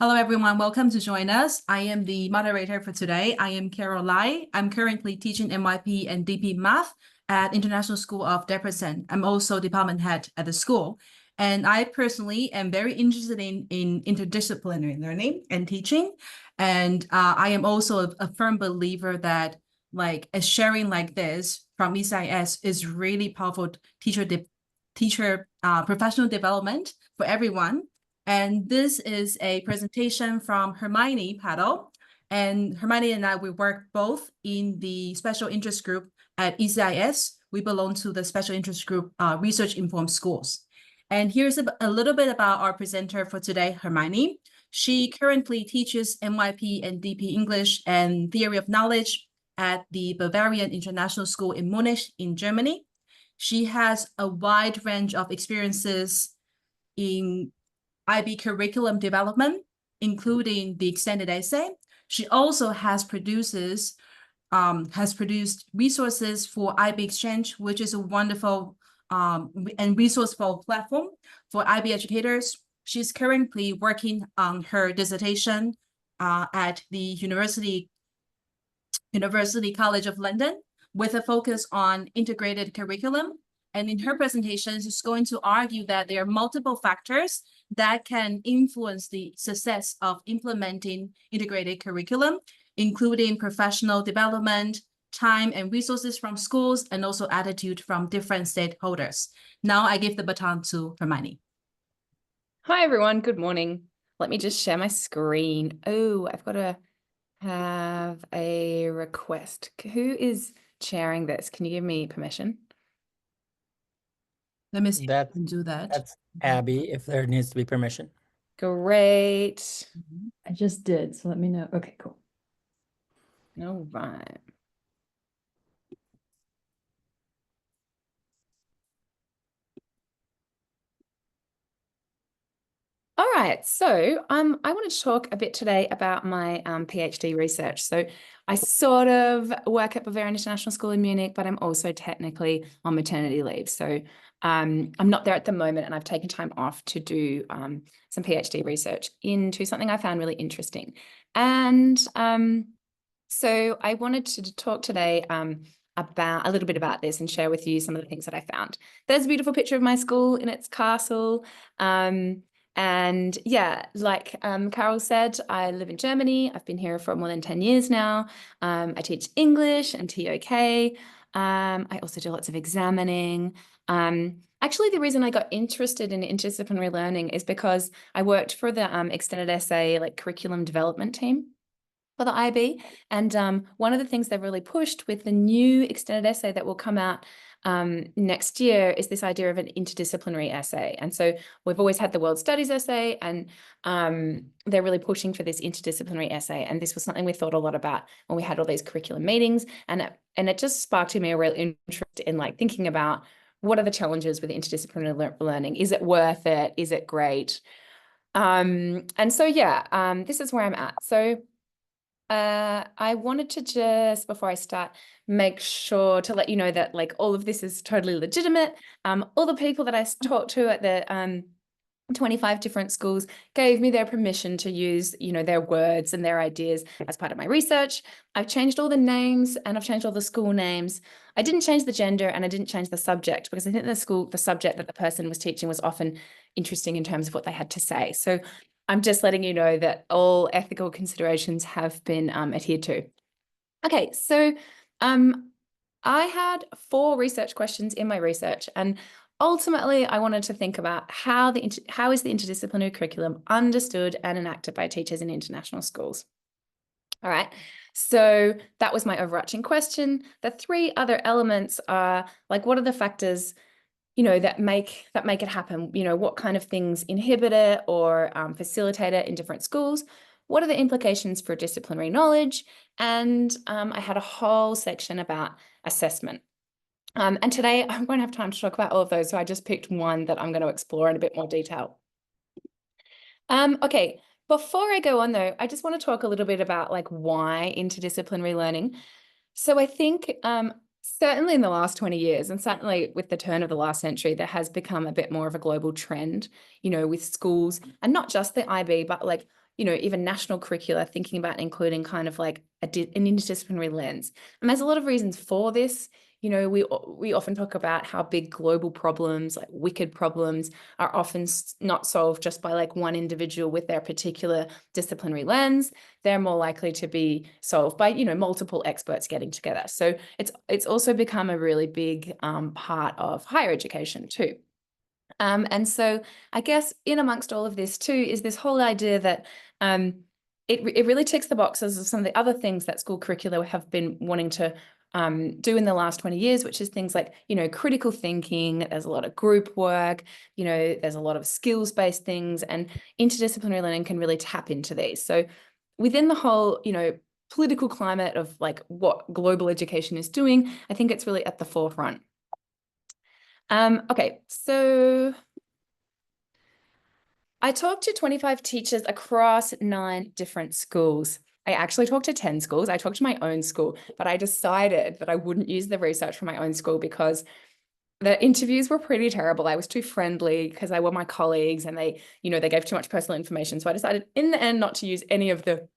Hello, everyone. Welcome to join us. I am the moderator for today. I am Carol Lai. I'm currently teaching NYP and DP Math at International School of Debrecen. I'm also department head at the school. And I personally am very interested in interdisciplinary learning and teaching. And I am also a firm believer that a sharing like this from ECIS is really powerful teacher professional development for everyone. And this is a presentation from Hermione Paddle. And Hermione and I, we work both in the special interest group at ECIS. We belong to the special interest group, Research Informed Schools. And here's a little bit about our presenter for today, Hermione. She currently teaches NYP and DP English and Theory of Knowledge at the Bavarian International School in Munich in Germany. She has a wide range of experiences in IB curriculum development, including the extended essay. She also has produced resources for IB Exchange, which is a wonderful and resourceful platform for IB educators. She's currently working on her dissertation at the University College of London with a focus on integrated curriculum. And in her presentation, she's going to argue that there are multiple factors that can influence the success of implementing integrated curriculum, including professional development, time and resources from schools, and also attitude from different stakeholders. Now I give the baton to Hermione. Hi, everyone. Good morning. Let me just share my screen. Oh, I've got to have a request. Who is chairing this? Can you give me permission? Let me see if I can do that. That's Abby, if there needs to be permission. Great. I just did, so let me know. Okay, cool. All right. All right, so I wanted to talk a bit today about my PhD research. So I sort of work at Bavarian International School in Munich, but I'm also technically on maternity leave. So I'm not there at the moment, and I've taken time off to do some PhD research into something I found really interesting. And so I wanted to talk today about a little bit about this and share with you some of the things that I found. There's a beautiful picture of my school in its castle. And yeah, like Carol said, I live in Germany. I've been here for more than 10 years now. I teach English and TOK. I also do lots of examining. Actually, the reason I got interested in interdisciplinary learning is because I worked for the extended essay curriculum development team for the IB. And one of the things they've really pushed with the new extended essay that will come out next year is this idea of an interdisciplinary essay. And so we've always had the world studies essay, and they're really pushing for this interdisciplinary essay. And this was something we thought a lot about when we had all these curriculum meetings. And it just sparked in me a real interest in thinking about what are the challenges with interdisciplinary learning? Is it worth it? Is it great? And so, yeah, this is where I'm at. So I wanted to just, before I start, make sure to let you know that all of this is totally legitimate. All the people that I talked to at the 25 different schools gave me their permission to use, their words and their ideas as part of my research. I've changed all the names and I've changed all the school names. I didn't change the gender and I didn't change the subject because I think the subject that the person was teaching was often interesting in terms of what they had to say. So I'm just letting you know that all ethical considerations have been adhered to. Okay, so I had 4 research questions in my research, and ultimately I wanted to think about how is the interdisciplinary curriculum understood and enacted by teachers in international schools. All right, so that was my overarching question. The 3 other elements are what are the factors that make it happen? What kind of things inhibit it or facilitate it in different schools? What are the implications for disciplinary knowledge? And I had a whole section about assessment. And today I won't have time to talk about all of those, so I just picked one that I'm going to explore in a bit more detail. Okay, before I go on though, I just want to talk a little bit about why interdisciplinary learning. So I think certainly in the last 20 years, and certainly with the turn of the last century, there has become a bit more of a global trend, with schools, and not just the IB, but even national curricula, thinking about including kind of like an interdisciplinary lens. And there's a lot of reasons for this. We often talk about how big global problems, like wicked problems, are often not solved just by like one individual with their particular disciplinary lens. They're more likely to be solved by, multiple experts getting together. So it's also become a really big part of higher education too. And so I guess in amongst all of this too is this whole idea that it really ticks the boxes of some of the other things that school curricula have been wanting to do in the last 20 years, which is things like, critical thinking. There's a lot of group work, there's a lot of skills-based things, and interdisciplinary learning can really tap into these. So within the whole, political climate of like what global education is doing, I think it's really at the forefront. Okay, so I talked to 25 teachers across 9 different schools. I actually talked to 10 schools. I talked to my own school, but I decided that I wouldn't use the research from my own school because the interviews were pretty terrible. I was too friendly because they were my colleagues and they gave too much personal information. So I decided in the end not to use any of the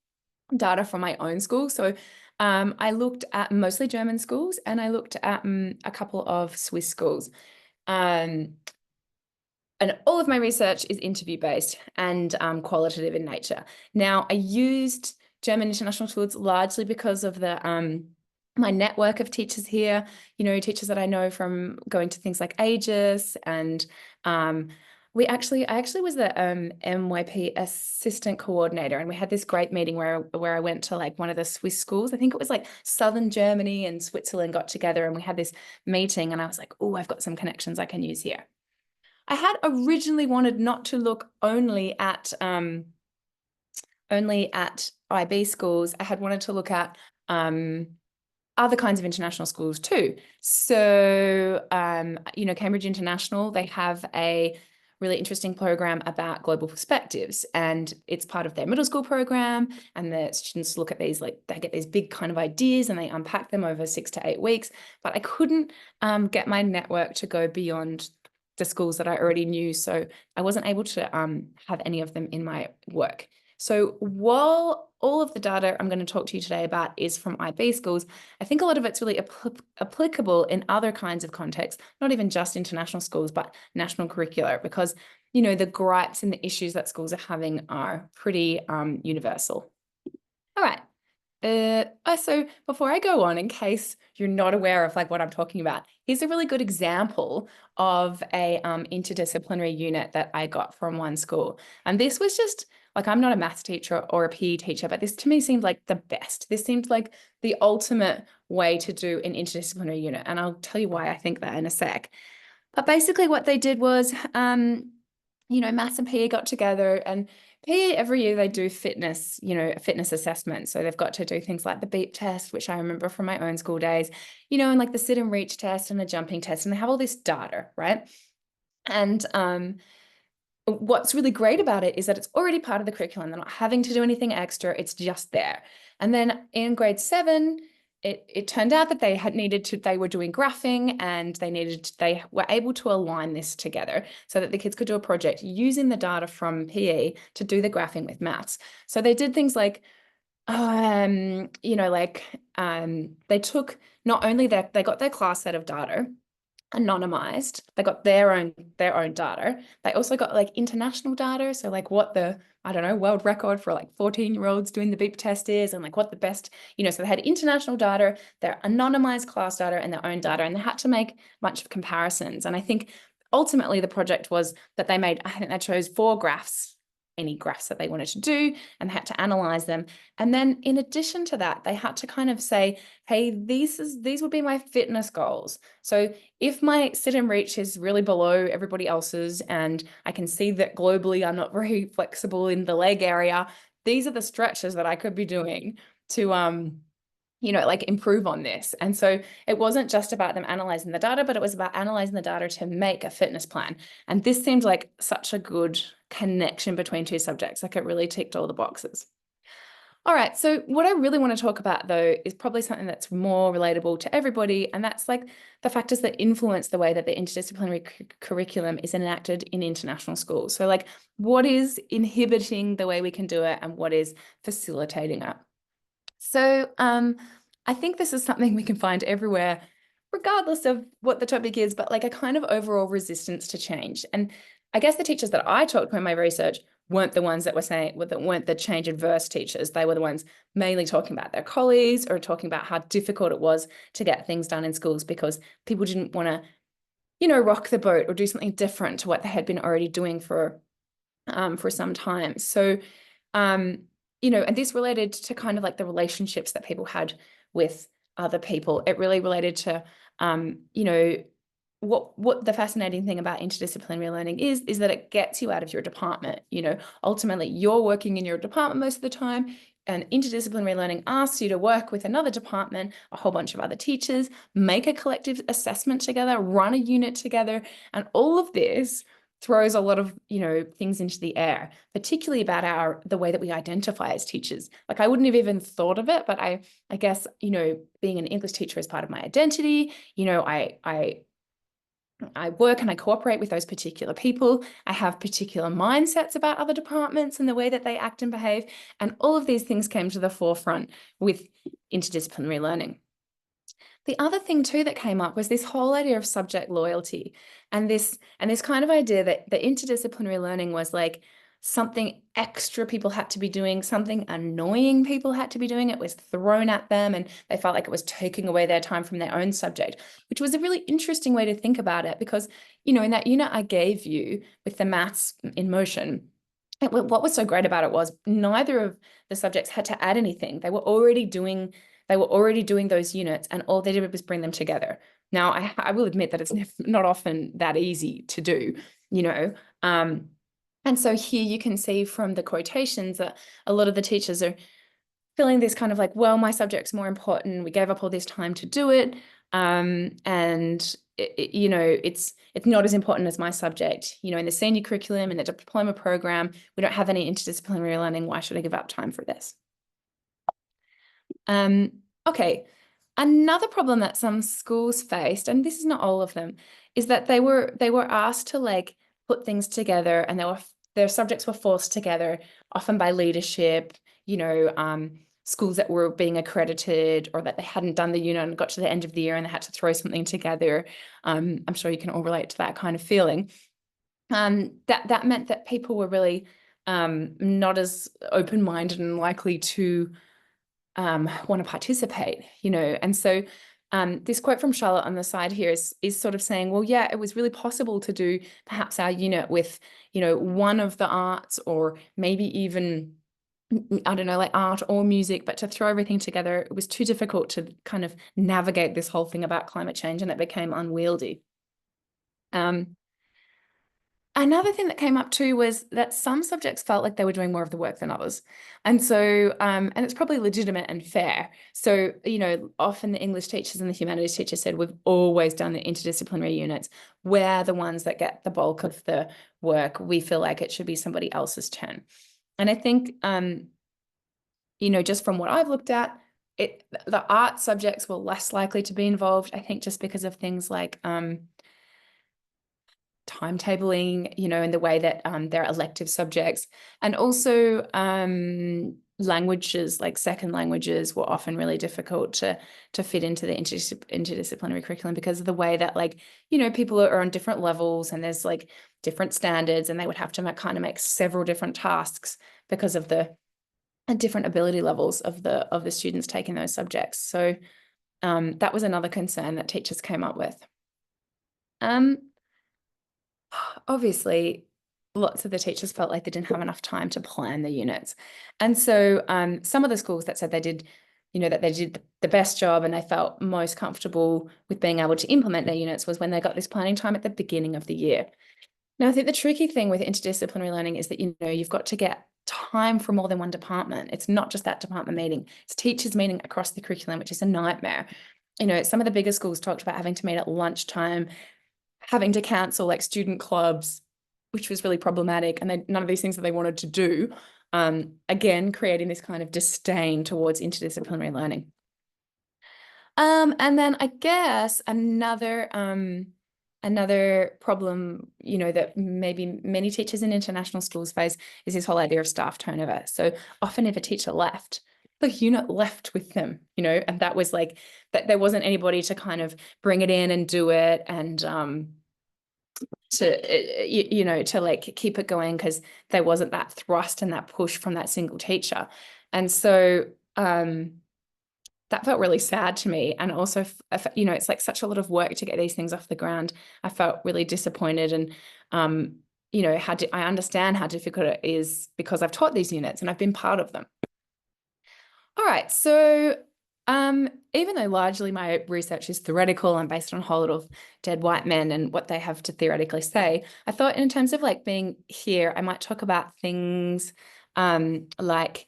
data from my own school. So I looked at mostly German schools and I looked at a couple of Swiss schools. And all of my research is interview-based and qualitative in nature. Now, I used German international schools largely because of the my network of teachers here, teachers that I know from going to things like Aegis, and I actually was the MYP assistant coordinator, and we had this great meeting where I went to like one of the Swiss schools. I think it was like Southern Germany and Switzerland got together, and we had this meeting, and I was like, oh, I've got some connections I can use here. I had originally wanted not to look only at IB schools. I had wanted to look at other kinds of international schools too. So, Cambridge International, they have a really interesting program about global perspectives, and it's part of their middle school program, and the students look at these, like they get these big kind of ideas and they unpack them over 6 to 8 weeks. But I couldn't get my network to go beyond the schools that I already knew. So I wasn't able to have any of them in my work. So while all of the data I'm going to talk to you today about is from IB schools, I think a lot of it's really applicable in other kinds of contexts, not even just international schools, but national curricular, because, the gripes and the issues that schools are having are pretty universal. All right. So before I go on, in case you're not aware of like what I'm talking about, here's a really good example of a interdisciplinary unit that I got from one school. And this was just like, I'm not a maths teacher or a PE teacher, but this to me seemed like the best. This seemed like the ultimate way to do an interdisciplinary unit. And I'll tell you why I think that in a sec. But basically what they did was, maths and PE got together, and PE every year they do fitness, a fitness assessment. So they've got to do things like the beep test, which I remember from my own school days, and like the sit and reach test and the jumping test, and they have all this data, right? And what's really great about it is that it's already part of the curriculum. They're not having to do anything extra. It's just there. And then in grade 7, it turned out that they were doing graphing, and they were able to align this together so that the kids could do a project using the data from PE to do the graphing with maths. So they did things like, they took not only that, they got their class set of data anonymized, they got their own data. They also got like international data, so like what the world record for like 14-year-olds doing the beep test is, and like what the best, so they had international data, their anonymized class data, and their own data, and they had to make a bunch of comparisons. And I think ultimately the project was that I think they chose 4 graphs, any graphs that they wanted to do, and they had to analyze them. And then in addition to that, they had to kind of say, hey, these would be my fitness goals. So if my sit and reach is really below everybody else's, and I can see that globally I'm not very flexible in the leg area, these are the stretches that I could be doing to improve on this. And so it wasn't just about them analyzing the data, but it was about analyzing the data to make a fitness plan. And this seemed like such a good connection between 2 subjects. Like it really ticked all the boxes. All right, so what I really want to talk about, though, is probably something that's more relatable to everybody, and that's like the factors that influence the way that the interdisciplinary curriculum is enacted in international schools. So like, what is inhibiting the way we can do it, and what is facilitating it? So I think this is something we can find everywhere, regardless of what the topic is, but like a kind of overall resistance to change. And I guess the teachers that I talked to in my research weren't the ones that were saying, that weren't the change adverse teachers. They were the ones mainly talking about their colleagues or talking about how difficult it was to get things done in schools because people didn't want to, you know, rock the boat or do something different to what they had been already doing for some time. So, you know, and this related to kind of like the relationships that people had with other people. It really related to, you know, what the fascinating thing about interdisciplinary learning is that it gets you out of your department. You know, ultimately you're working in your department most of the time, and interdisciplinary learning asks you to work with another department, a whole bunch of other teachers, make a collective assessment together, run a unit together, and all of this throws a lot of, you know, things into the air, particularly about the way that we identify as teachers. Like, I wouldn't have even thought of it, but I guess, you know, being an English teacher is part of my identity. You know, I work and I cooperate with those particular people. I have particular mindsets about other departments and the way that they act and behave. And all of these things came to the forefront with interdisciplinary learning. The other thing too that came up was this whole idea of subject loyalty, and this kind of idea that the interdisciplinary learning was like something extra people had to be doing, something annoying people had to be doing. It was thrown at them and they felt like it was taking away their time from their own subject, which was a really interesting way to think about it because, you know, in that unit I gave you with the maths in motion, what was so great about it was neither of the subjects had to add anything. They were already doing those units, and all they did was bring them together. Now, I will admit that it's not often that easy to do, you know. And so here you can see from the quotations that a lot of the teachers are feeling this kind of like, well, my subject's more important. We gave up all this time to do it. And you know, it's not as important as my subject. You know, in the senior curriculum, in the diploma program, we don't have any interdisciplinary learning. Why should I give up time for this? Okay, another problem that some schools faced, and this is not all of them, is that they were asked to like put things together, and their subjects were forced together, often by leadership, you know, schools that were being accredited or that they hadn't done the unit and got to the end of the year and they had to throw something together. I'm sure you can all relate to that kind of feeling. That meant that people were really not as open-minded and likely to want to participate, you know. And so this quote from Charlotte on the side here is sort of saying, well, yeah, it was really possible to do perhaps our unit with, you know, one of the arts, or maybe even, I don't know, like art or music, but to throw everything together, it was too difficult to kind of navigate this whole thing about climate change, and it became unwieldy. Another thing that came up too was that some subjects felt like they were doing more of the work than others. And so, and it's probably legitimate and fair. So, you know, often the English teachers and the humanities teachers said, we've always done the interdisciplinary units. We're the ones that get the bulk of the work. We feel like it should be somebody else's turn. And I think, you know, just from what I've looked at, the art subjects were less likely to be involved, I think, just because of things like, timetabling, you know, in the way that they're elective subjects. And also languages, like second languages, were often really difficult to fit into the interdisciplinary curriculum because of the way that, like, you know, people are on different levels and there's like different standards, and they would have to kind of make several different tasks because of the different ability levels of the students taking those subjects. So that was another concern that teachers came up with. Obviously, lots of the teachers felt like they didn't have enough time to plan the units. And so some of the schools that said they did, you know, that they did the best job and they felt most comfortable with being able to implement their units was when they got this planning time at the beginning of the year. Now, I think the tricky thing with interdisciplinary learning is that, you know, you've got to get time for more than one department. It's not just that department meeting. It's teachers meeting across the curriculum, which is a nightmare. You know, some of the bigger schools talked about having to meet at lunchtime, having to cancel like student clubs, which was really problematic, and none of these things that they wanted to do. again, creating this kind of disdain towards interdisciplinary learning. And then I guess another problem, you know, that maybe many teachers in international schools face is this whole idea of staff turnover. So often if a teacher left, the unit left with them, you know, and that was like, that there wasn't anybody to kind of bring it in and do it and you know, to like keep it going, because there wasn't that thrust and that push from that single teacher. And so that felt really sad to me. And also, you know, it's like such a lot of work to get these things off the ground. I felt really disappointed. And, you know, I understand how difficult it is because I've taught these units and I've been part of them. All right. So even though largely my research is theoretical and based on a whole lot of dead white men and what they have to theoretically say, I thought in terms of like being here, I might talk about things like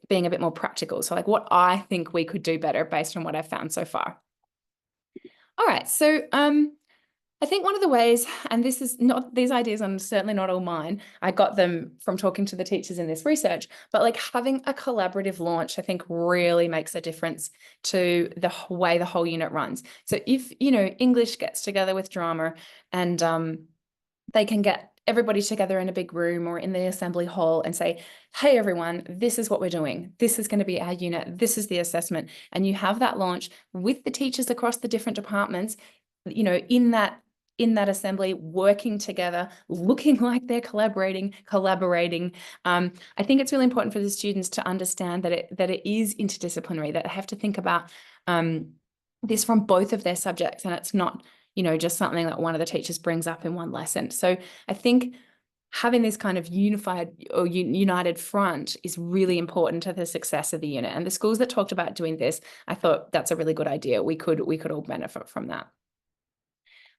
being a bit more practical. So like what I think we could do better based on what I've found so far. All right, so I think one of the ways, and this is not, these ideas are certainly not all mine, I got them from talking to the teachers in this research, but like having a collaborative launch, I think really makes a difference to the way the whole unit runs. So if, you know, English gets together with drama and they can get everybody together in a big room or in the assembly hall and say, hey, everyone, this is what we're doing. This is going to be our unit. This is the assessment. And you have that launch with the teachers across the different departments, you know, in that assembly, working together, looking like they're collaborating. I think it's really important for the students to understand that it is interdisciplinary, that they have to think about this from both of their subjects, and it's not, you know, just something that one of the teachers brings up in one lesson. So I think having this kind of unified or united front is really important to the success of the unit. And the schools that talked about doing this, I thought that's a really good idea. We could all benefit from that.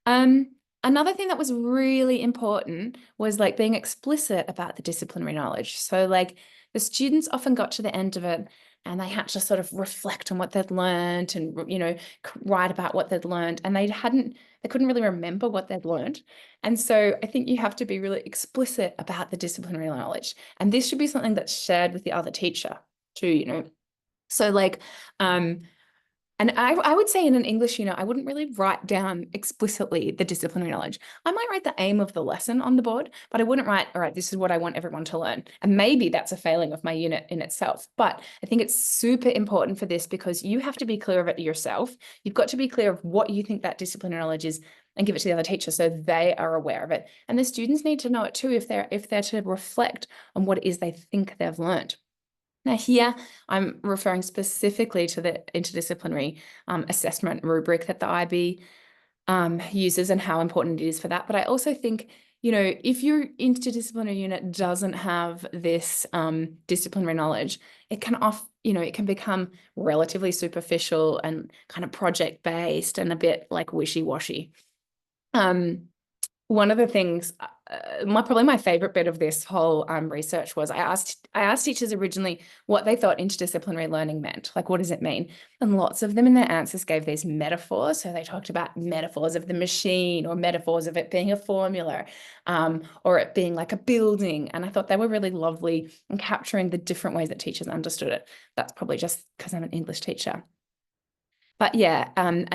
Another thing that was really important was like being explicit about the disciplinary knowledge. So like the students often got to the end of it and they had to sort of reflect on what they'd learned and, you know, write about what they'd learned, and they couldn't really remember what they'd learned. And so I think you have to be really explicit about the disciplinary knowledge. And this should be something that's shared with the other teacher too, you know. So like, and I would say in an English unit, I wouldn't really write down explicitly the disciplinary knowledge. I might write the aim of the lesson on the board, but I wouldn't write, all right, this is what I want everyone to learn. And maybe that's a failing of my unit in itself. But I think it's super important for this because you have to be clear of it yourself. You've got to be clear of what you think that disciplinary knowledge is and give it to the other teacher so they are aware of it. And the students need to know it too if they're to reflect on what it is they think they've learned. Now here, I'm referring specifically to the interdisciplinary assessment rubric that the IB uses and how important it is for that. But I also think, you know, if your interdisciplinary unit doesn't have this disciplinary knowledge, it can become relatively superficial and kind of project-based and a bit like wishy-washy. One of the things, probably my favorite bit of this whole research was I asked teachers originally what they thought interdisciplinary learning meant. Like, what does it mean? And lots of them in their answers gave these metaphors. So they talked about metaphors of the machine or metaphors of it being a formula or it being like a building. And I thought they were really lovely in capturing the different ways that teachers understood it. That's probably just because I'm an English teacher. But yeah, and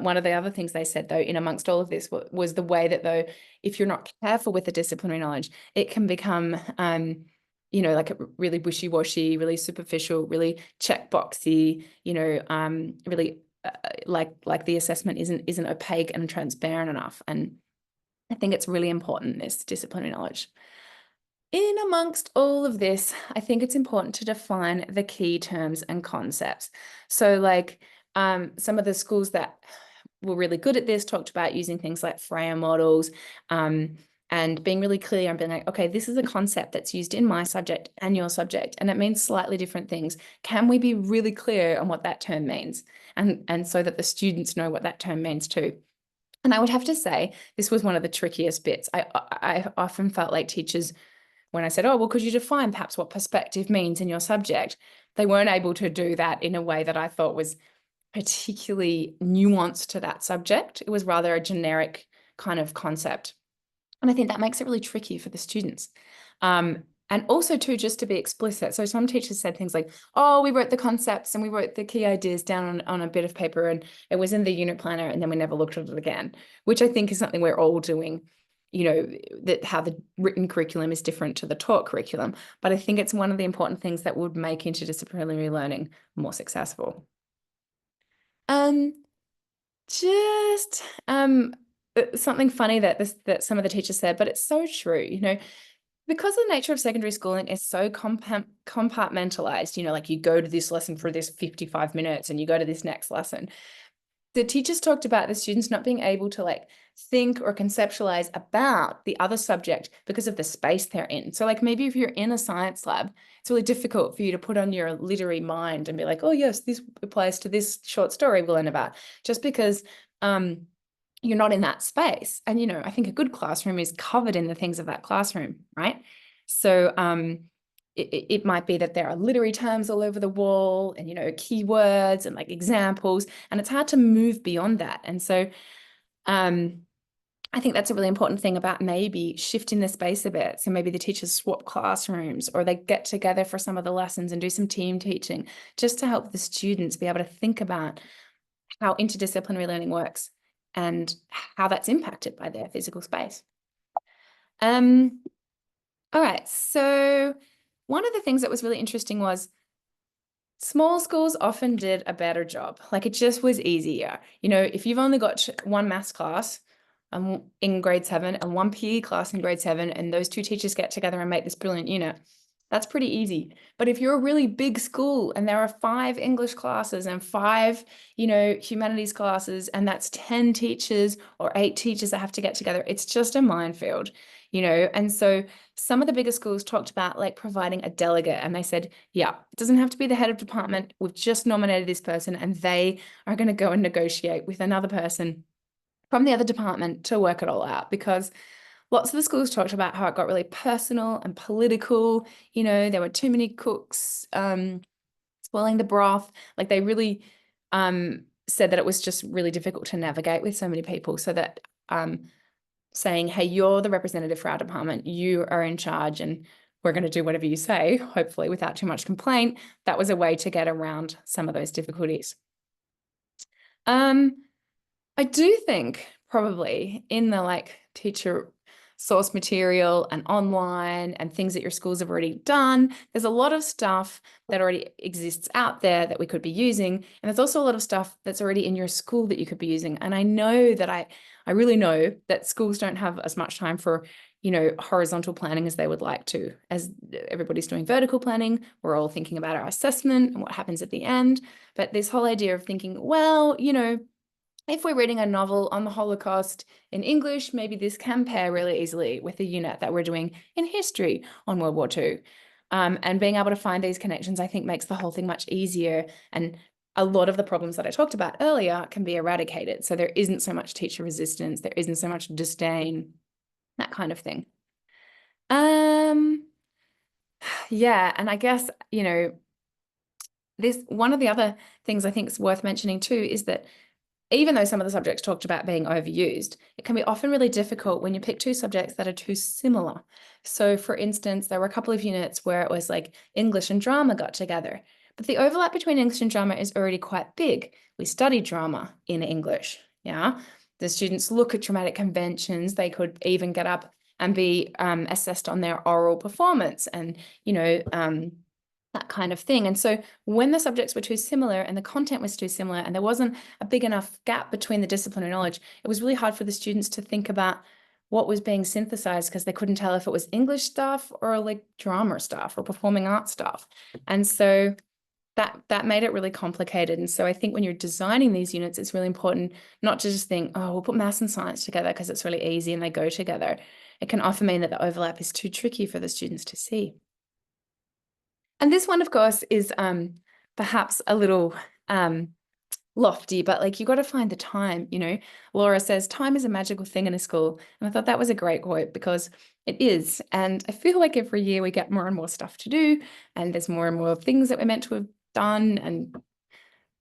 one of the other things they said, though, in amongst all of this was the way that, though, if you're not careful with the disciplinary knowledge, it can become, you know, like a really wishy-washy, really superficial, really checkboxy, you know, really like the assessment isn't opaque and transparent enough. And I think it's really important, this disciplinary knowledge. In amongst all of this, I think it's important to define the key terms and concepts. So like, some of the schools that were really good at this talked about using things like Freya models and being really clear and being like, okay, this is a concept that's used in my subject and your subject, and it means slightly different things. Can we be really clear on what that term means? And so that the students know what that term means too. And I would have to say, this was one of the trickiest bits. I often felt like teachers, when I said, oh, well, could you define perhaps what perspective means in your subject? They weren't able to do that in a way that I thought was particularly nuanced to that subject. It was rather a generic kind of concept. And I think that makes it really tricky for the students. And also too, just to be explicit. So some teachers said things like, oh, we wrote the concepts and we wrote the key ideas down on a bit of paper and it was in the unit planner and then we never looked at it again, which I think is something we're all doing, you know, that how the written curriculum is different to the taught curriculum. But I think it's one of the important things that would make interdisciplinary learning more successful. Just something funny that some of the teachers said, but it's so true, you know, because the nature of secondary schooling is so compartmentalized, you know, like you go to this lesson for this 55 minutes and you go to this next lesson. The teachers talked about the students not being able to like think or conceptualize about the other subject because of the space they're in. So like maybe if you're in a science lab, it's really difficult for you to put on your literary mind and be like, oh yes, this applies to this short story we'll learn about, just because you're not in that space. And, you know, I think a good classroom is covered in the things of that classroom, right? So it might be that there are literary terms all over the wall and, you know, keywords and like examples, and it's hard to move beyond that. And so I think that's a really important thing about maybe shifting the space a bit. So maybe the teachers swap classrooms or they get together for some of the lessons and do some team teaching just to help the students be able to think about how interdisciplinary learning works and how that's impacted by their physical space. All right, so one of the things that was really interesting was small schools often did a better job. Like it just was easier. You know, if you've only got one maths class in grade 7 and one PE class in grade 7, and those two teachers get together and make this brilliant unit, that's pretty easy. But if you're a really big school and there are 5 English classes and 5, you know, humanities classes, and that's 10 teachers or 8 teachers that have to get together, it's just a minefield, you know? And so some of the bigger schools talked about like providing a delegate, and they said, yeah, it doesn't have to be the head of department. We've just nominated this person and they are going to go and negotiate with another person from the other department to work it all out, because lots of the schools talked about how it got really personal and political. You know, there were too many cooks spoiling the broth. Like they really said that it was just really difficult to navigate with so many people. So that saying, hey, you're the representative for our department, you are in charge and we're going to do whatever you say, hopefully without too much complaint. That was a way to get around some of those difficulties. I do think probably in the like teacher source material and online and things that your schools have already done, there's a lot of stuff that already exists out there that we could be using. And there's also a lot of stuff that's already in your school that you could be using. And I know that I really know that schools don't have as much time for, you know, horizontal planning as they would like to. As everybody's doing vertical planning, we're all thinking about our assessment and what happens at the end. But this whole idea of thinking, well, you know, if we're reading a novel on the Holocaust in English, maybe this can pair really easily with the unit that we're doing in history on World War II. And being able to find these connections, I think, makes the whole thing much easier. And a lot of the problems that I talked about earlier can be eradicated. So there isn't so much teacher resistance, there isn't so much disdain, that kind of thing. Yeah, and I guess, you know, one of the other things I think is worth mentioning too is that even though some of the subjects talked about being overused, it can be often really difficult when you pick 2 subjects that are too similar. So for instance, there were a couple of units where it was like English and drama got together, but the overlap between English and drama is already quite big. We study drama in English, yeah? The students look at dramatic conventions. They could even get up and be assessed on their oral performance and, you know, that kind of thing. And so when the subjects were too similar and the content was too similar and there wasn't a big enough gap between the disciplinary knowledge, it was really hard for the students to think about what was being synthesized because they couldn't tell if it was English stuff or like drama stuff or performing arts stuff. And so that made it really complicated. And so I think when you're designing these units, it's really important not to just think, oh, we'll put maths and science together because it's really easy and they go together. It can often mean that the overlap is too tricky for the students to see. And this one, of course, is perhaps a little lofty, but like you got to find the time, you know. Laura says, time is a magical thing in a school. And I thought that was a great quote because it is. And I feel like every year we get more and more stuff to do and there's more and more things that we're meant to have done and,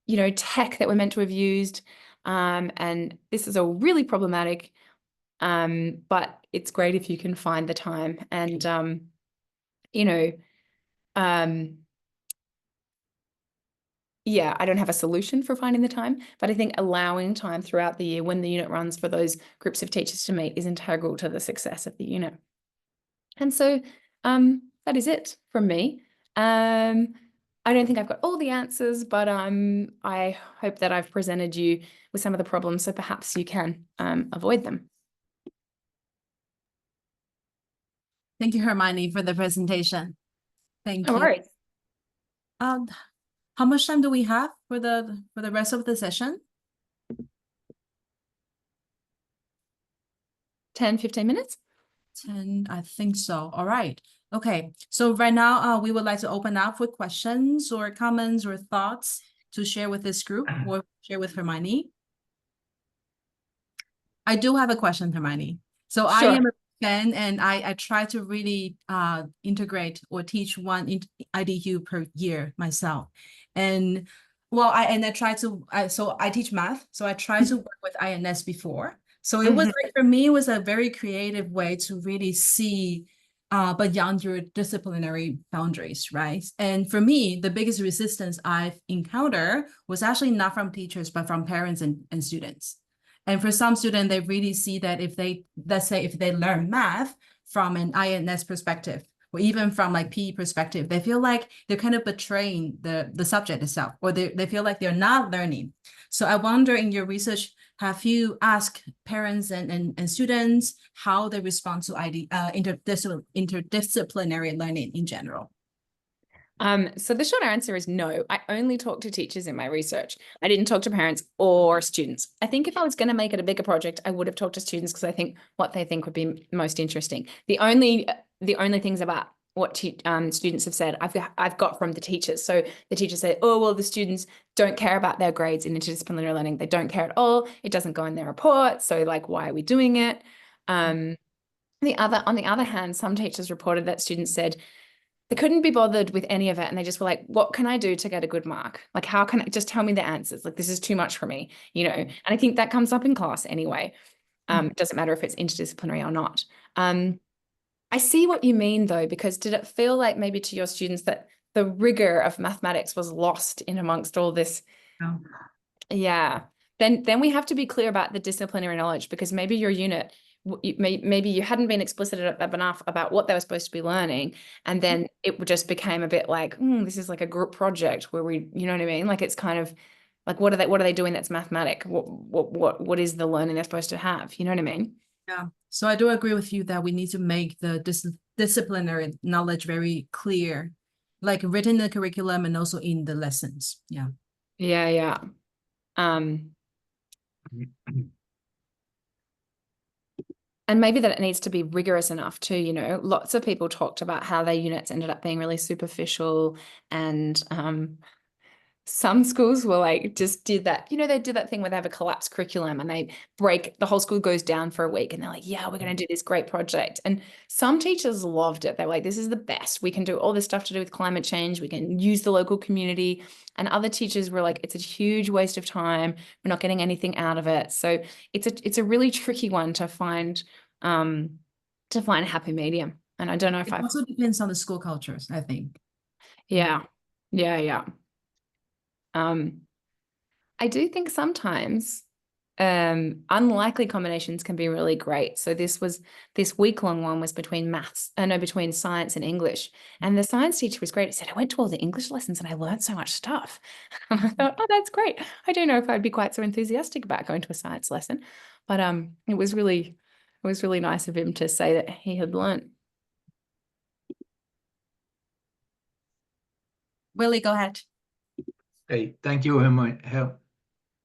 you know, tech that we're meant to have used. And this is all really problematic, but it's great if you can find the time. And you know, yeah, I don't have a solution for finding the time, but I think allowing time throughout the year when the unit runs for those groups of teachers to meet is integral to the success of the unit. And so that is it from me. I don't think I've got all the answers, but I hope that I've presented you with some of the problems so perhaps you can avoid them. Thank you, Hermione, for the presentation. Thank No you. worries. How much time do we have for the rest of the session? 10, 15 minutes? 10, I think so. All right. Okay. So right now, we would like to open up for questions or comments or thoughts to share with this group or share with Hermione. I do have a question, Hermione. So I Sure. am a fan and I try to really integrate or teach one IDU per year myself. And well, I try to, so I teach math. So I try to work with INS before. So it was like, for me, it was a very creative way to really see beyond your disciplinary boundaries, right? And for me, the biggest resistance I've encountered was actually not from teachers, but from parents and students. And for some students, they really see that if they, let's say, if they learn math from an INS perspective, or even from like PE perspective, they feel like they're kind of betraying the subject itself, or they feel like they're not learning. So I wonder, in your research, have you asked parents and students how they respond to interdisciplinary learning in general? So the short answer is no. I only talk to teachers in my research. I didn't talk to parents or students. I think if I was going to make it a bigger project, I would have talked to students because I think what they think would be most interesting. The only things about what students have said I've got from the teachers. So the teachers say, oh, well, the students don't care about their grades in interdisciplinary learning. They don't care at all. It doesn't go in their report. So like, why are we doing it? On the other hand, some teachers reported that students said they couldn't be bothered with any of it. And they just were like, what can I do to get a good mark? Like, how can I just tell me the answers? Like, this is too much for me, you know? And I think that comes up in class anyway. It doesn't matter if it's interdisciplinary or not. I see what you mean though, because did it feel like maybe to your students that the rigor of mathematics was lost in amongst all this? No. Yeah. Then we have to be clear about the disciplinary knowledge, because maybe your unit, maybe you hadn't been explicit enough about what they were supposed to be learning, and then it just became a bit like, this is like a group project where we, you know what I mean? Like, it's kind of like, what are they doing that's mathematic? What is the learning they're supposed to have? You know what I mean? Yeah. So I do agree with you that we need to make the disciplinary knowledge very clear, like written in the curriculum and also in the lessons. Yeah. Yeah. And maybe that it needs to be rigorous enough too, you know. Lots of people talked about how their units ended up being really superficial, and some schools were like, just did that, you know, they did that thing where they have a collapsed curriculum and they break, the whole school goes down for a week and they're like, yeah, we're going to do this great project. And some teachers loved it. They're like, this is the best. We can do all this stuff to do with climate change. We can use the local community. And other teachers were like, it's a huge waste of time. We're not getting anything out of it. So it's a really tricky one to find a happy medium. And I don't know if It also depends on the school cultures, I think. Yeah. I do think sometimes unlikely combinations can be really great. So this week-long one was between between science and English. And the science teacher was great. He said, I went to all the English lessons and I learned so much stuff. And I thought, oh, that's great. I don't know if I'd be quite so enthusiastic about going to a science lesson, but it was really nice of him to say that he had learned. Willie, go ahead. Hey, thank you, Hermione.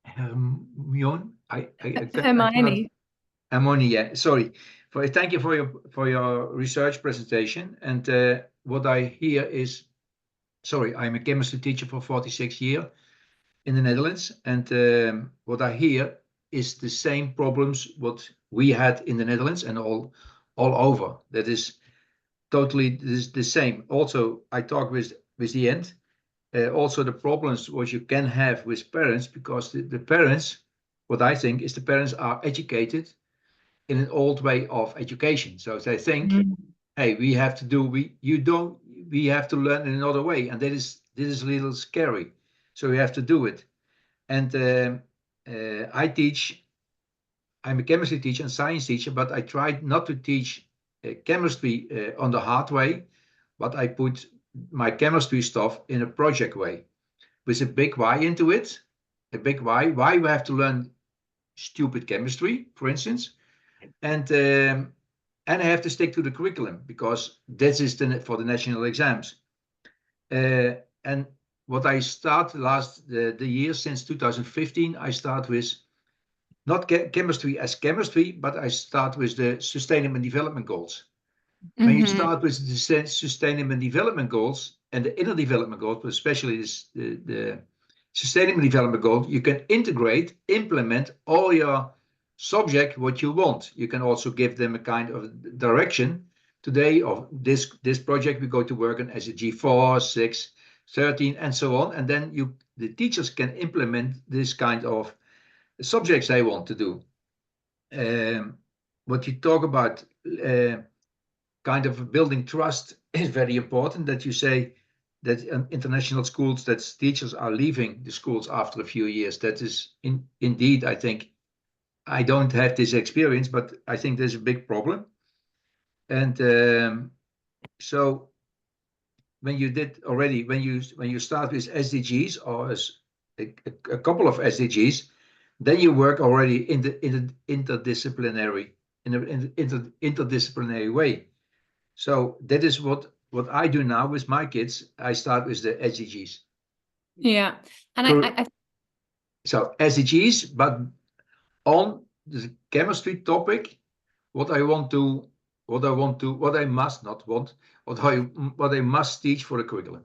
Hermione. Hermione, yeah. Sorry. Thank you for your research presentation. And what I hear is, sorry, I'm a chemistry teacher for 46 years in the Netherlands, and what I hear is the same problems what we had in the Netherlands and all over. That is totally the same. Also, I talk with the end. Also, the problems what you can have with parents, because the parents, what I think is the parents are educated in an old way of education. So they think, hey, we have to do, you we have to learn in another way, and this is a little scary. So we have to do it. And I'm a chemistry teacher and science teacher, but I tried not to teach chemistry on the hard way, but I put my chemistry stuff in a project way with a big why into it, a big why we have to learn stupid chemistry, for instance, and I have to stick to the curriculum because this is for the national exams. And what I start the year since 2015, I start with not chemistry as chemistry, but I start with the Sustainable Development Goals. When you start with the Sustainable Development Goals and the Inner Development Goals, but especially the Sustainable Development Goal, you can implement all your subject what you want. You can also give them a kind of direction. Today, of this project, we go to work on SDG 4, 6, 13, and so on. And then the teachers can implement this kind of subjects they want to do. What you talk about, kind of building trust, is very important. That you say that in international schools, that teachers are leaving the schools after a few years. That is indeed, I think, I don't have this experience, but I think there's a big problem. And so when you start with SDGs or as a couple of SDGs, then you work already in the interdisciplinary way. So that is what I do now with my kids. I start with the SDGs. Yeah, and so SDGs, but on the chemistry topic, what I must teach for the curriculum.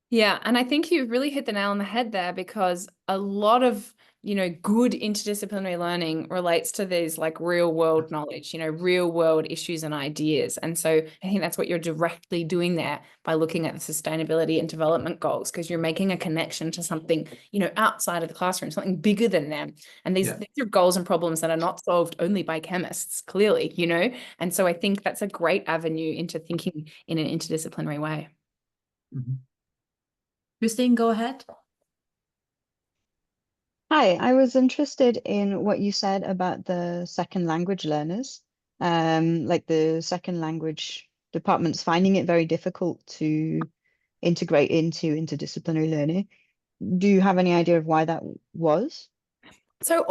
Yeah, and I think you really hit the nail on the head there, because a lot of, good interdisciplinary learning relates to these like real world knowledge, real world issues and ideas. And so I think that's what you're directly doing there by looking at the sustainability and development goals, because you're making a connection to something, outside of the classroom, something bigger than them. And these are goals and problems that are not solved only by chemists, clearly, And so I think that's a great avenue into thinking in an interdisciplinary way. Christine, go ahead. Hi, I was interested in what you said about the second language learners, like the second language departments finding it very difficult to integrate into interdisciplinary learning. Do you have any idea of why that was? So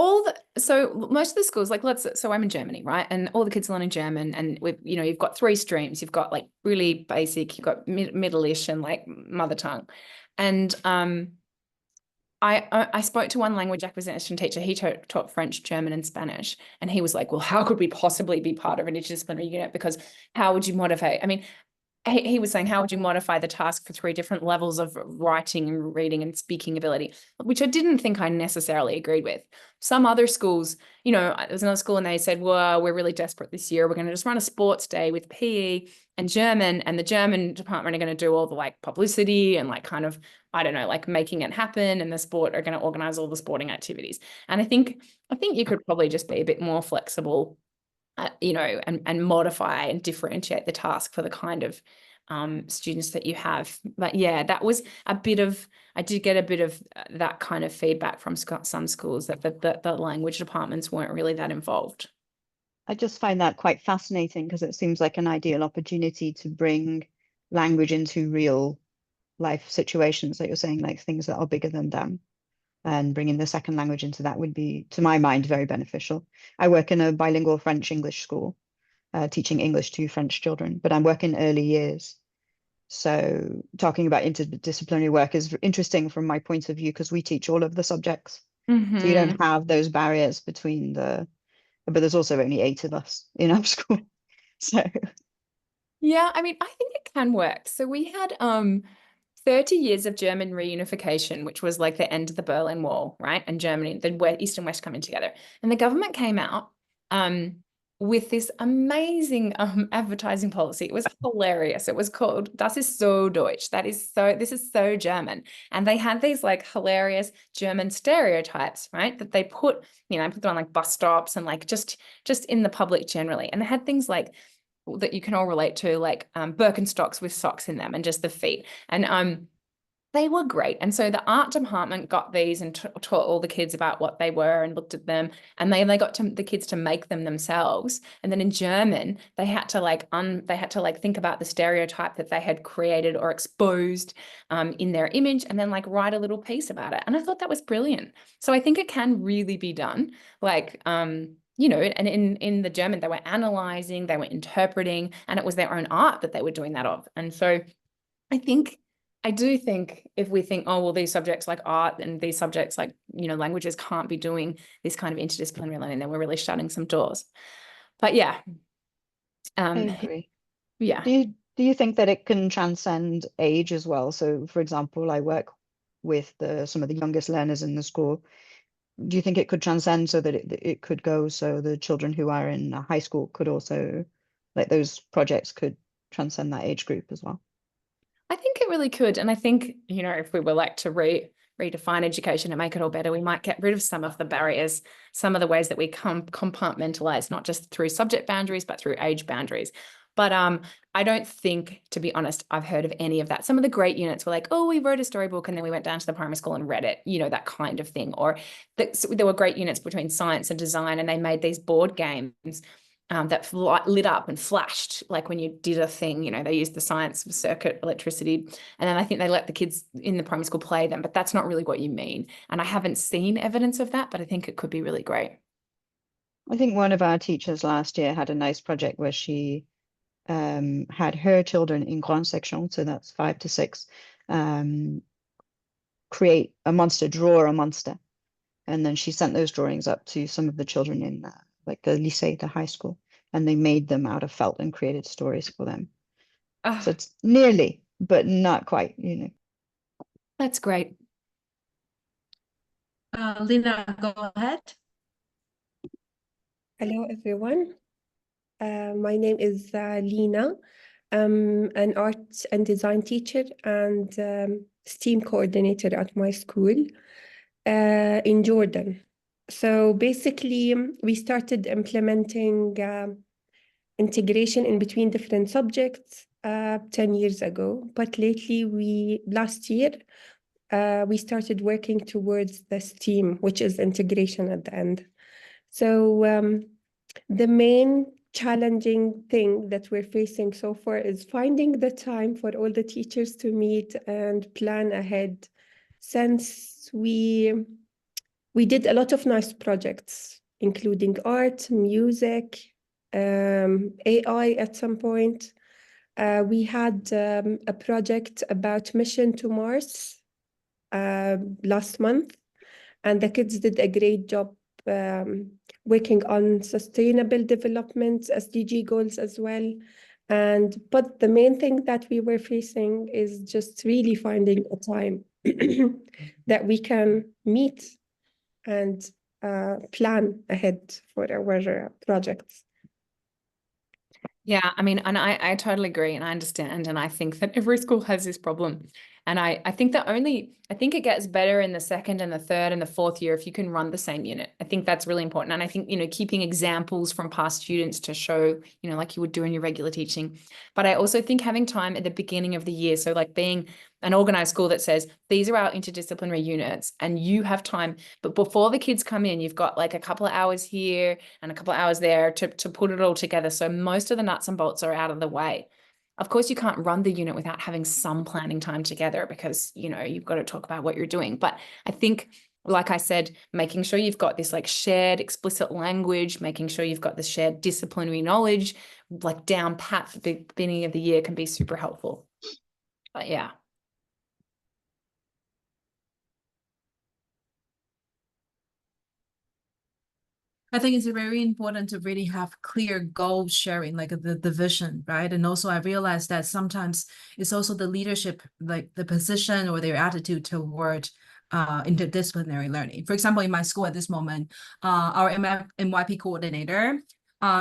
most of the schools, so I'm in Germany, right? And all the kids are learning German, and you've got 3 streams. You've got like really basic, you've got middle-ish and like mother tongue. And I spoke to one language acquisition teacher. He taught French, German, and Spanish. And he was like, well, how could we possibly be part of an interdisciplinary unit? Because how would you modify? I mean, he was saying, how would you modify the task for 3 different levels of writing and reading and speaking ability, which I didn't think I necessarily agreed with. Some other schools, there was another school and they said, well, we're really desperate this year. We're going to just run a sports day with PE and German, and the German department are going to do all the like publicity and like kind of, I don't know, like making it happen, and the sport are going to organize all the sporting activities. And I think you could probably just be a bit more flexible, and modify and differentiate the task for the kind of students that you have. But yeah, that was I did get a bit of that kind of feedback from some schools that the language departments weren't really that involved. I just find that quite fascinating, because it seems like an ideal opportunity to bring language into real life situations, that you're saying, like things that are bigger than them. And bringing the second language into that would be, to my mind, very beneficial. I work in a bilingual French-English school, teaching English to French children, but I'm working early years. So talking about interdisciplinary work is interesting from my point of view, because we teach all of the subjects. So you don't have those barriers between but there's also only 8 of us in our school. So yeah, I mean, I think it can work. So we had 30 years of German reunification, which was like the end of the Berlin Wall, right? And Germany, the East and West coming together. And the government came out with this amazing advertising policy. It was hilarious. It was called Das ist so Deutsch. This is so German. And they had these like hilarious German stereotypes, right? That they put them on like bus stops and like just in the public generally. And they had things like that you can all relate to, like Birkenstocks with socks in them and just the feet. And they were great. And so the art department got these and taught all the kids about what they were and looked at them. And they got the kids to make them themselves. And then in German, they had to think about the stereotype that they had created or exposed in their image, and then like write a little piece about it. And I thought that was brilliant. So I think it can really be done. Like, you know, and in the German, they were analyzing, they were interpreting, and it was their own art that they were doing that of. And so I do think if we think, oh, well, these subjects like art and these subjects like, you know, languages can't be doing this kind of interdisciplinary learning, then we're really shutting some doors. But yeah. I agree. Yeah. Do you think that it can transcend age as well? So, for example, I work with some of the youngest learners in the school. Do you think it could transcend so that it could go so the children who are in high school could also, like those projects could transcend that age group as well? I think it really could. And I think, you know, if we were like to redefine education and make it all better, we might get rid of some of the barriers, some of the ways that we compartmentalize, not just through subject boundaries, but through age boundaries. But I don't think, to be honest, I've heard of any of that. Some of the great units were like, oh, we wrote a storybook and then we went down to the primary school and read it, you know, that kind of thing. Or there were great units between science and design, and they made these board games that lit up and flashed, like when you did a thing, you know, they used the science circuit electricity, and then I think they let the kids in the primary school play them, but that's not really what you mean. And I haven't seen evidence of that, but I think it could be really great. I think one of our teachers last year had a nice project where she had her children in grande section, so that's 5 to 6, create a monster, draw a monster. And then she sent those drawings up to some of the children in like the lycée, the high school, and they made them out of felt and created stories for them. So it's nearly, but not quite, you know. That's great. Lina, go ahead. Hello, everyone. My name is Lina. I'm an art and design teacher and STEAM coordinator at my school in Jordan. So basically, we started implementing integration in between different subjects 10 years ago. But lately, last year, we started working towards the STEAM, which is integration at the end. So the main challenging thing that we're facing so far is finding the time for all the teachers to meet and plan ahead, since we did a lot of nice projects, including art, music, AI at some point. We had a project about mission to Mars last month, and the kids did a great job working on sustainable development, SDG goals as well. But the main thing that we were facing is just really finding a time that we can meet and plan ahead for our projects. Yeah, I mean, and I totally agree, and I understand, and I think that every school has this problem. And I think it gets better in the second and the third and the fourth year if you can run the same unit. I think that's really important. And I think, you know, keeping examples from past students to show, you know, like you would do in your regular teaching. But I also think having time at the beginning of the year, so like being an organized school that says, these are our interdisciplinary units and you have time, but before the kids come in, you've got like a couple of hours here and a couple of hours there to put it all together. So most of the nuts and bolts are out of the way. Of course, you can't run the unit without having some planning time together because, you know, you've got to talk about what you're doing. But I think, like I said, making sure you've got this like shared explicit language, making sure you've got this shared disciplinary knowledge, like down pat at the beginning of the year can be super helpful. But yeah. I think it's very important to really have clear goal sharing, like the vision, right? And also I realized that sometimes it's also the leadership, like the position or their attitude toward interdisciplinary learning. For example, in my school at this moment, our MYP coordinator,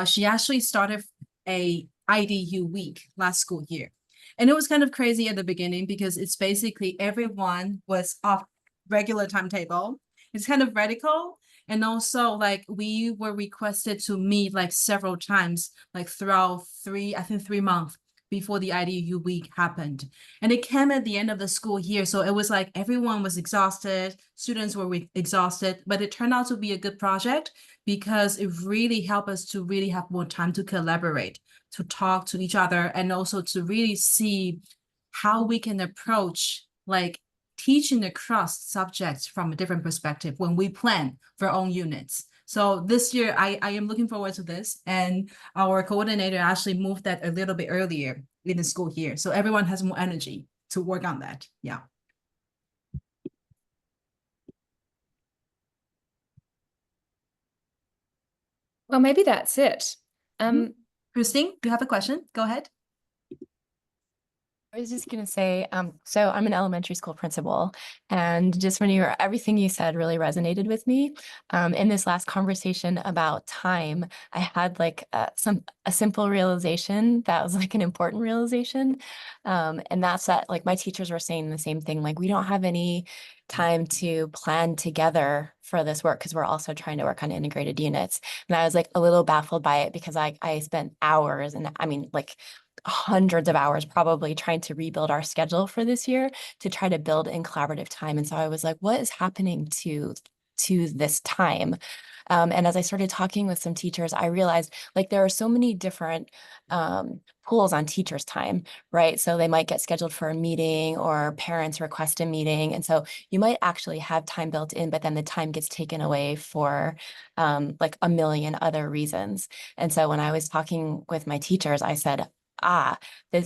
she actually started a IDU week last school year. And it was kind of crazy at the beginning because it's basically everyone was off regular timetable. It's kind of radical. And also like we were requested to meet like several times, like throughout 3 months before the IDU week happened. And it came at the end of the school year. So it was like everyone was exhausted, students were exhausted, but it turned out to be a good project because it really helped us to really have more time to collaborate, to talk to each other, and also to really see how we can approach like teaching across subjects from a different perspective when we plan for our own units. So this year, I am looking forward to this. And our coordinator actually moved that a little bit earlier in the school year. So everyone has more energy to work on that. Yeah. Well, maybe that's it. Christine, you have a question? Go ahead. I was just going to say, so I'm an elementary school principal, and just everything you said really resonated with me. In this last conversation about time, I had like a simple realization that was like an important realization. And that's that like my teachers were saying the same thing, like we don't have any time to plan together for this work because we're also trying to work on integrated units. And I was like a little baffled by it because I spent hours, and I mean like hundreds of hours probably trying to rebuild our schedule for this year to try to build in collaborative time. And so I was like, what is happening to this time? And as I started talking with some teachers, I realized like there are so many different pools on teachers' time, right? So they might get scheduled for a meeting or parents request a meeting. And so you might actually have time built in, but then the time gets taken away for like a million other reasons. And so when I was talking with my teachers, I said,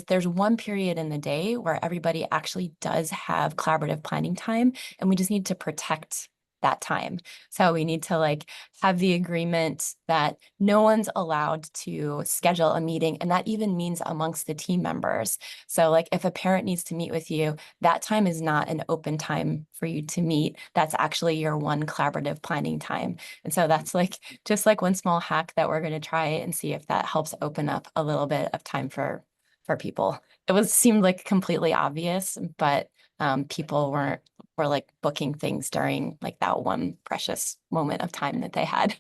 there's one period in the day where everybody actually does have collaborative planning time, and we just need to protect that time. So we need to like have the agreement that no one's allowed to schedule a meeting, and that even means amongst the team members. So like if a parent needs to meet with you, that time is not an open time for you to meet. That's actually your one collaborative planning time. And so that's like just like one small hack that we're going to try and see if that helps open up a little bit of time for people. It seemed like completely obvious, but people were like booking things during like that one precious moment of time that they had.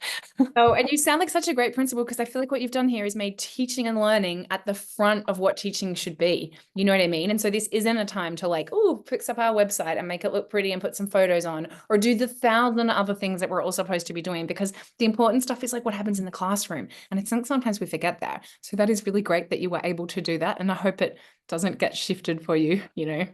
Oh, and you sound like such a great principal, because I feel like what you've done here is made teaching and learning at the front of what teaching should be. You know what I mean? And so this isn't a time to like, oh, fix up our website and make it look pretty and put some photos on, or do the 1,000 other things that we're all supposed to be doing, because the important stuff is like what happens in the classroom. And I think sometimes we forget that. So that is really great that you were able to do that. And I hope it doesn't get shifted for you, you know?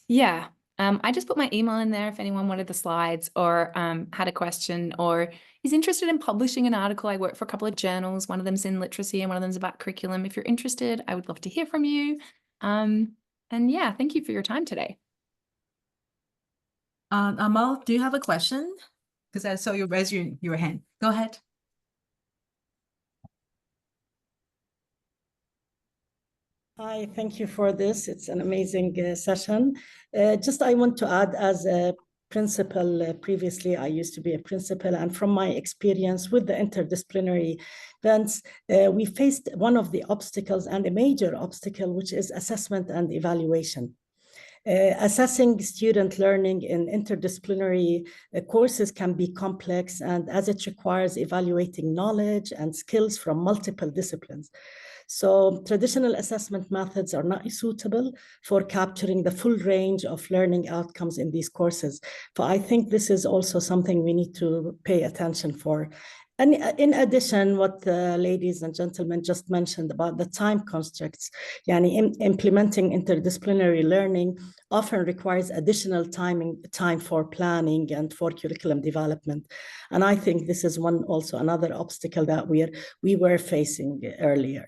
Yeah. I just put my email in there if anyone wanted the slides or had a question or is interested in publishing an article. I work for a couple of journals. One of them's in literacy and one of them's about curriculum. If you're interested, I would love to hear from you. And yeah, thank you for your time today. Amal, do you have a question? Because I saw you raise your hand. Go ahead. Hi, thank you for this. It's an amazing session. Just I want to add, as a principal, previously I used to be a principal, and from my experience with the interdisciplinary events, we faced one of the obstacles, and a major obstacle, which is assessment and evaluation. Assessing student learning in interdisciplinary courses can be complex, and as it requires evaluating knowledge and skills from multiple disciplines. So traditional assessment methods are not suitable for capturing the full range of learning outcomes in these courses. So I think this is also something we need to pay attention for. And in addition, what the ladies and gentlemen just mentioned about the time constraints, implementing interdisciplinary learning often requires additional time for planning and for curriculum development. And I think this is another obstacle that we were facing earlier.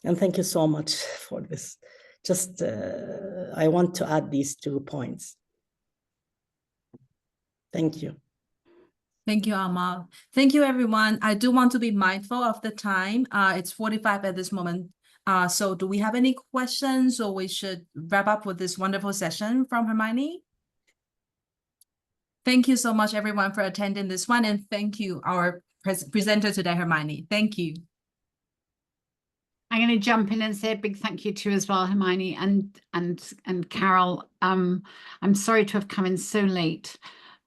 And thank you so much for this. Just, I want to add these 2 points. Thank you. Thank you, Amal. Thank you, everyone. I do want to be mindful of the time. It's 45 at this moment. So do we have any questions, or we should wrap up with this wonderful session from Hermione? Thank you so much, everyone, for attending this one. And thank you, our presenter today, Hermione. Thank you. I'm going to jump in and say a big thank you to you as well, Hermione and Carol. I'm sorry to have come in so late,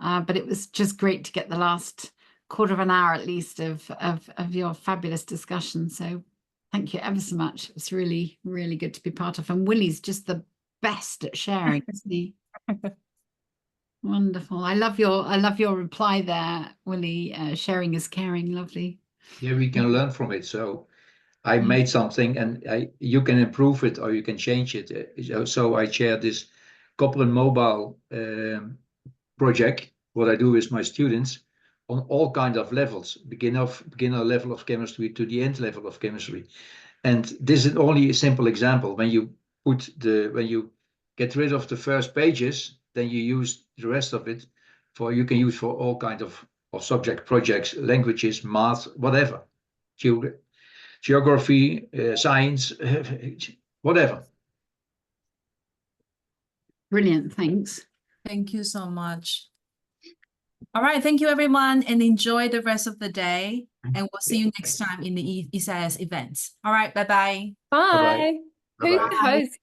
but it was just great to get the last quarter of an hour at least of your fabulous discussion. So thank you ever so much. It was really, really good to be part of. And Willie's just the best at sharing, isn't he? Wonderful. I love your reply there, Willie. Sharing is caring. Lovely. Yeah, we can learn from it. So I made something and you can improve it or you can change it. So I share this Copland Mobile project. What I do with my students on all kinds of levels, beginner level of chemistry to the end level of chemistry. And this is only a simple example. When you get rid of the first pages, then you use the rest of it you can use for all kinds of subject projects, languages, math, whatever, geography, science, whatever. Brilliant. Thanks. Thank you so much. All right. Thank you, everyone, and enjoy the rest of the day. And we'll see you next time in the ECIS events. All right. Bye-bye. Bye. Bye-bye. Who's the host?